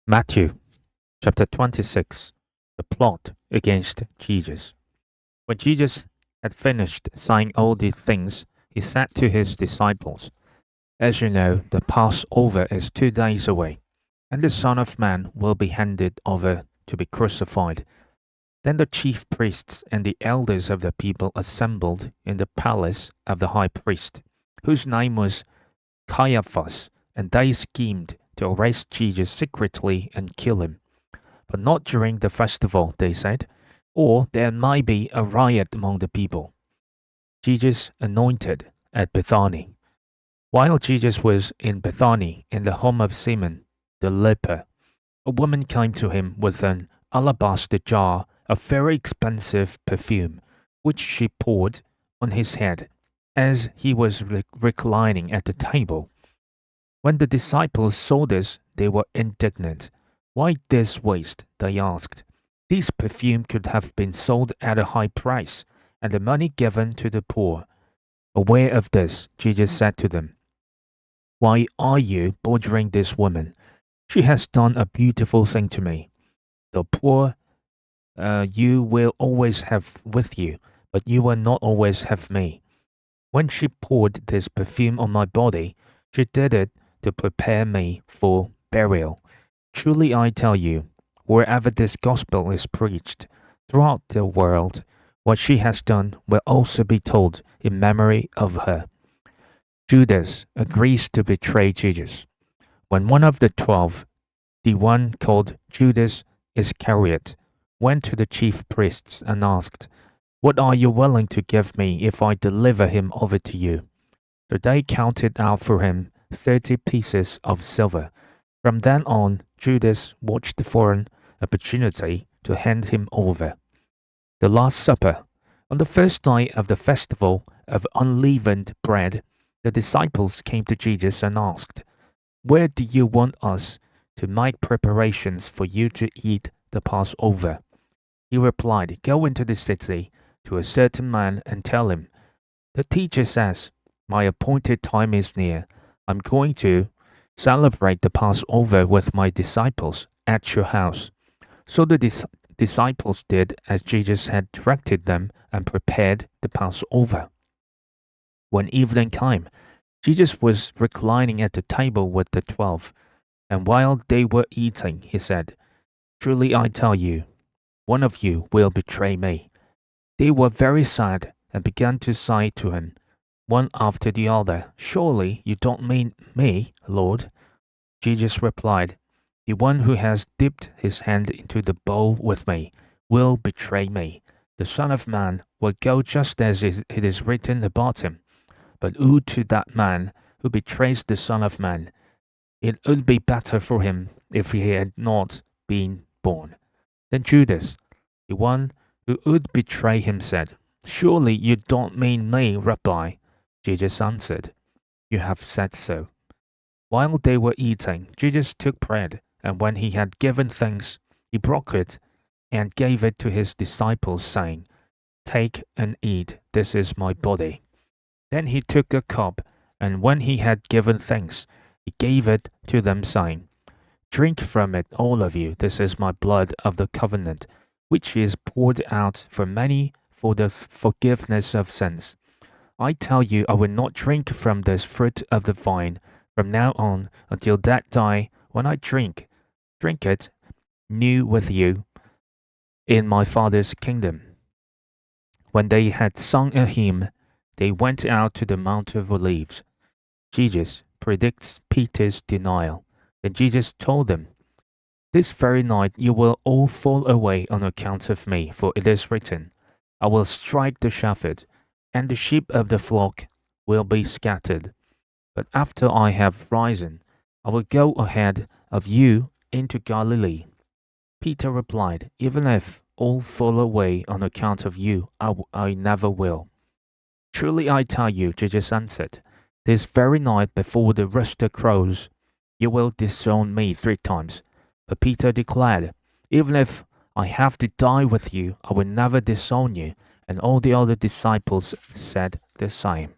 Matthew chapter 26. The plot against Jesus. When Jesus had finished saying all these things, he said to his disciples, "As you know, the Passover is 2 days away, and the Son of Man will be handed over to be crucified." Then the chief priests and the elders of the people assembled in the palace of the high priest, whose name was Caiaphas, and they schemed to arrest Jesus secretly and kill him. But not during the festival, they said, or there might be a riot among the people. Jesus anointed at Bethany. While Jesus was in Bethany, in the home of Simon the leper, a woman came to him with an alabaster jar of very expensive perfume, which she poured on his head as he was reclining at the table. When the disciples saw this, they were indignant. "Why this waste?" they asked. "This perfume could have been sold at a high price, and the money given to the poor." Aware of this, Jesus said to them, "Why are you bothering this woman? She has done a beautiful thing to me. The poor you will always have with you, but you will not always have me. When she poured this perfume on my body, she did it to prepare me for burial. Truly I tell you, wherever this gospel is preached throughout the world, what she has done will also be told in memory of her." Judas agrees to betray Jesus. When one of the 12, the one called Judas Iscariot, went to the chief priests and asked, "What are you willing to give me if I deliver him over to you?" So they counted out for him 30 pieces of silver. From then on, Judas watched for an opportunity to hand him over. The Last Supper. On the first night of the festival of unleavened bread, the disciples came to Jesus and asked, "Where do you want us to make preparations for you to eat the Passover?" He replied, "Go into the city to a certain man and tell him, 'The teacher says, my appointed time is near. I'm going to celebrate the Passover with my disciples at your house.'" So the disciples did as Jesus had directed them and prepared the Passover. When evening came, Jesus was reclining at the table with the 12, and while they were eating, he said, "Truly I tell you, one of you will betray me." They were very sad and began to say to him, one after the other, "Surely you don't mean me, Lord?" Jesus replied, "The one who has dipped his hand into the bowl with me will betray me. The Son of Man will go just as it is written about him. But woe to that man who betrays the Son of Man. It would be better for him if he had not been born." Then Judas, the one who would betray him, said, "Surely you don't mean me, Rabbi?" Jesus answered, "You have said so." While they were eating, Jesus took bread, and when he had given thanks, he broke it and gave it to his disciples, saying, "Take and eat, this is my body." Then he took a cup, and when he had given thanks, he gave it to them, saying, "Drink from it, all of you, this is my blood of the covenant, which is poured out for many for the forgiveness of sins. I tell you, I will not drink from this fruit of the vine from now on until that day when I drink it new with you in my Father's kingdom." When they had sung a hymn, they went out to the Mount of Olives. Jesus predicts Peter's denial. Then Jesus told them, "This very night you will all fall away on account of me, for it is written, 'I will strike the shepherd, and the sheep of the flock will be scattered.' But after I have risen, I will go ahead of you into Galilee." Peter replied, "Even if all fall away on account of you, I never will." "Truly I tell you," Jesus answered, "this very night before the rooster crows, you will disown me 3 times." But Peter declared, "Even if I have to die with you, I will never disown you." And all the other disciples said the same.